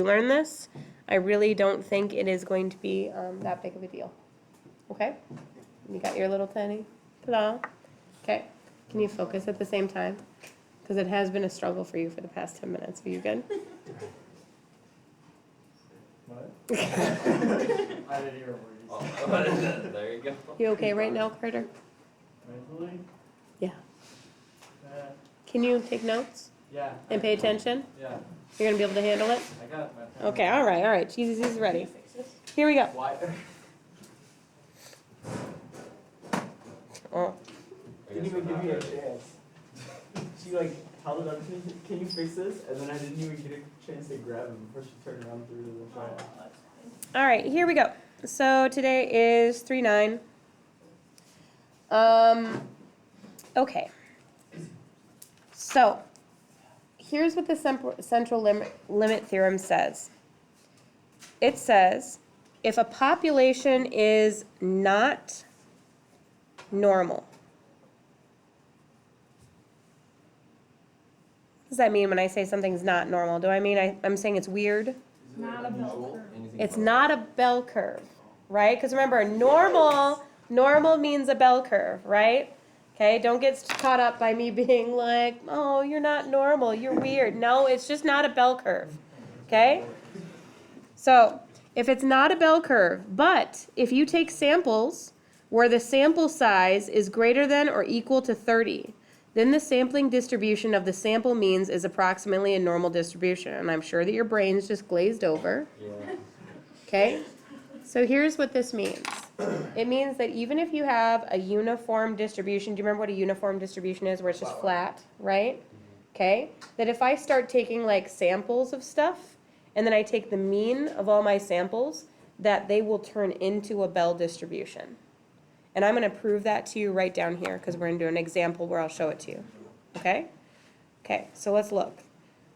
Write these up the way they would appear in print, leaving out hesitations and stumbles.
learn this, I really don't think it is going to be that big of a deal. Okay? You got your little tiny hello. Okay. Can you focus at the same time? Because it has been a struggle for you for the past 10 minutes. Are you good? What? I didn't hear what you said. There you go. You okay right now, Carter? Mentally? Yeah. Yeah. Can you take notes Yeah. and pay attention? Yeah. You're going to be able to handle it? I got my Okay, all right. Jesus is ready. Here we go. Why? Oh. Didn't even give me a chance. She like held it up to me, said, can you fix this? And then I didn't even get a chance to grab him before she turned around and threw it in the trash. All right, here we go. So today is 3/9. Okay. So here's what the central limit theorem says. It says if a population is not normal. What does that mean when I say something's not normal? Do I mean I'm saying it's weird? Not a bell curve. It's not a bell curve, right? Because remember, normal means a bell curve, right? Okay, don't get caught up by me being like, oh, you're not normal, you're weird. No, it's just not a bell curve, okay? So, if it's not a bell curve, but if you take samples where the sample size is greater than or equal to 30, then the sampling distribution of the sample means is approximately a normal distribution. And I'm sure that your brain's just glazed over. Yeah. Okay? So here's what this means. It means that even if you have a uniform distribution, do you remember what a uniform distribution is, where it's just flat, right? Okay? That if I start taking like samples of stuff, and then I take the mean of all my samples, that they will turn into a bell distribution. And I'm going to prove that to you right down here, because we're going to do an example where I'll show it to you. Okay? Okay, so let's look.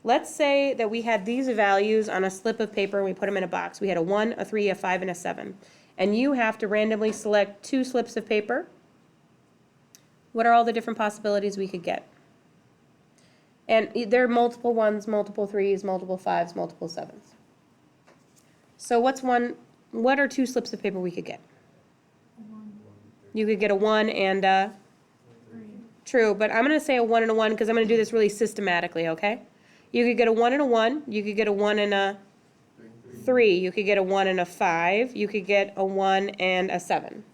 Let's say that we had these values on a slip of paper and we put them in a box. We had a 1, a 3, a 5, and a 7. And you have to randomly select 2 slips of paper. What are all the different possibilities we could get? And there are multiple 1s, multiple 3s, multiple 5s, multiple 7s. So what are 2 slips of paper we could get? You could get a 1 and a... True, but I'm going to say a 1 and a 1 because I'm going to do this really systematically, okay? You could get a 1 and a 1. You could get a 1 and a 3. You could get a 1 and a 5. You could get a 1 and a 7.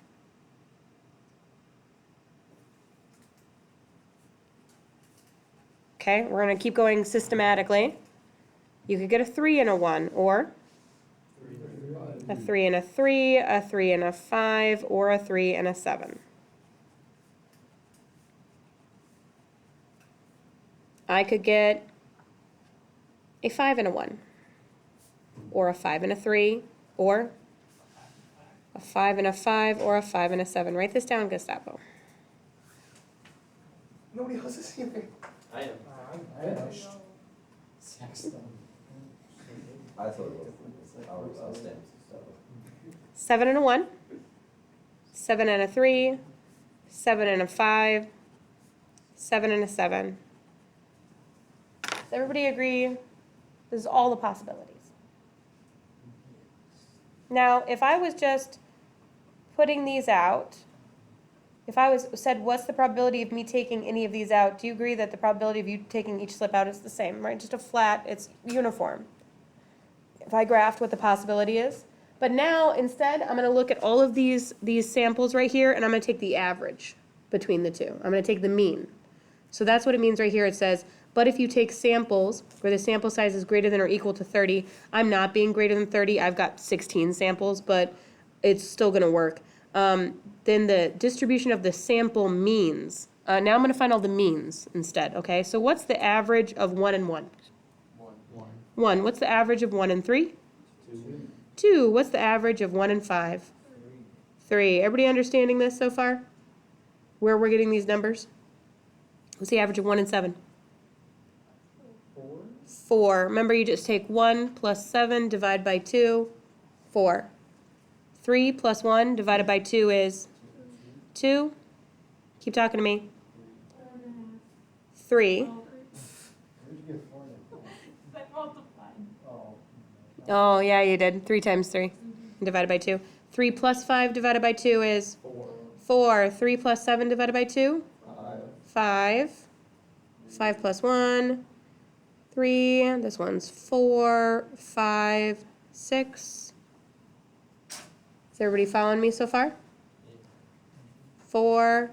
Okay, we're going to keep going systematically. You could get a 3 and a 1, or a 3 and a 3, a 3 and a 5, or a 3 and a 7. I could get a 5 and a 1, or a 5 and a 3, or a 5 and a 5, or a 5 and a 7. Write this down, Gestapo. Nobody else is here. I am. I finished. I thought it was stamps. 7 and a 1, 7 and a 3, 7 and a 5, 7 and a 7. Does everybody agree? This is all the possibilities. Now, if I was just putting these out, if I said, what's the probability of me taking any of these out, do you agree that the probability of you taking each slip out is the same, right? Just a flat, it's uniform. If I graphed what the possibility is. But now, instead, I'm going to look at all of these samples right here, and I'm going to take the average between the two. I'm going to take the mean. So that's what it means right here. It says, but if you take samples where the sample size is greater than or equal to 30, I'm not being greater than 30. I've got 16 samples, but it's still going to work. Then the distribution of the sample means. Now I'm going to find all the means instead, okay? So what's the average of 1 and 1? 1. What's the average of 1 and 3? 2. What's the average of 1 and 5? 3. Everybody understanding this so far? Where we're getting these numbers? What's the average of 1 and 7? 4. Remember, you just take 1 plus 7, divide by 2, 4. 3 plus 1 divided by 2 is 2. Keep talking to me. 3. Where'd you get 4 then? I multiplied. Oh. Oh, yeah, you did. 3 times 3 divided by 2. 3 plus 5 divided by 2 is 4. 3 plus 7 divided by 2? 5. 5 plus 1, 3. This one's 4, 5, 6. Is everybody following me so far? 4,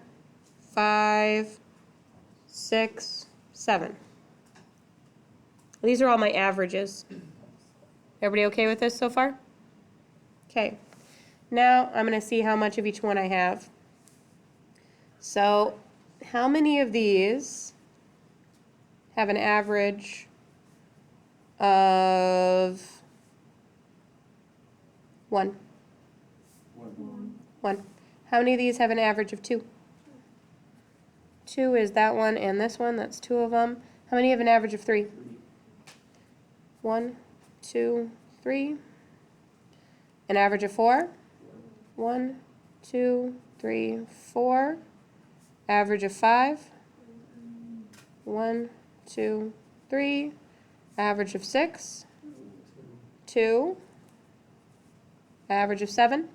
5, 6, 7. These are all my averages. Everybody okay with this so far? Okay. Now I'm going to see how much of each one I have. So, how many of these have an average of 1? 1. How many of these have an average of 2? 2 is that one and this one. That's 2 of them. How many have an average of 3? 1, 2, 3. An average of 4? 1, 2, 3, 4. Average of 5? 1, 2, 3. Average of 6? 2. Average of 7?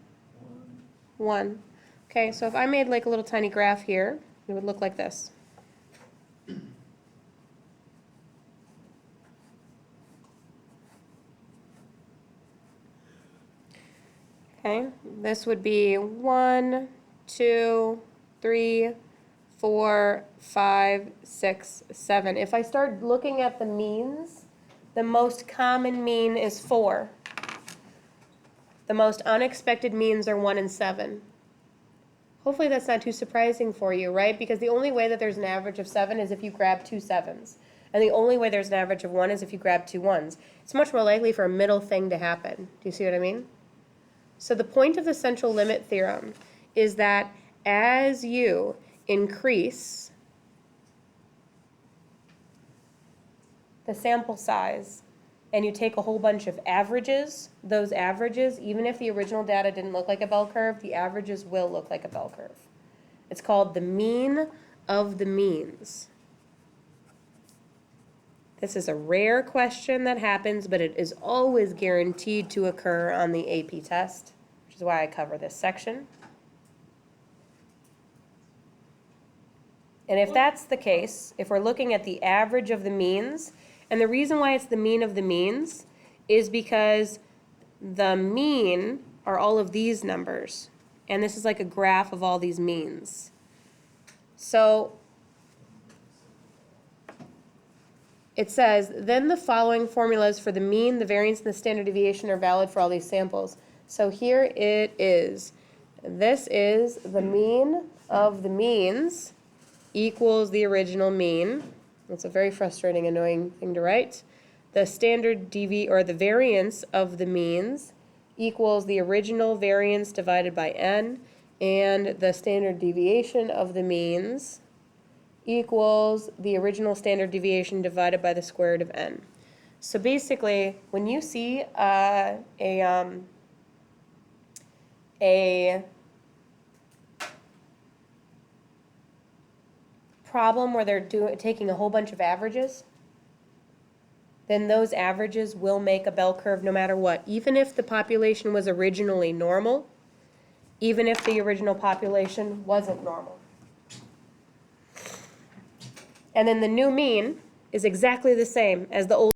1. Okay, so if I made like a little tiny graph here, it would look like this. Okay, this would be 1, 2, 3, 4, 5, 6, 7. If I start looking at the means, the most common mean is 4. The most unexpected means are 1 and 7. Hopefully that's not too surprising for you, right? Because the only way that there's an average of 7 is if you grab 2 7s. And the only way there's an average of 1 is if you grab 2 1s. It's much more likely for a middle thing to happen. Do you see what I mean? So the point of the central limit theorem is that as you increase the sample size and you take a whole bunch of averages, those averages, even if the original data didn't look like a bell curve, the averages will look like a bell curve. It's called the mean of the means. This is a rare question that happens, but it is always guaranteed to occur on the AP test, which is why I cover this section. And if that's the case, if we're looking at the average of the means, and the reason why it's the mean of the means is because the mean are all of these numbers. And this is like a graph of all these means. So it says, then the following formulas for the mean, the variance, and the standard deviation are valid for all these samples. So here it is. This is the mean of the means equals the original mean. That's a very frustrating, annoying thing to write. The standard or the variance of the means equals the original variance divided by n, and the standard deviation of the means equals the original standard deviation divided by the square root of n. So basically, when you see a problem where they're taking a whole bunch of averages, then those averages will make a bell curve no matter what. Even if the population was originally normal, even if the original population wasn't normal. And then the new mean is exactly the same as the old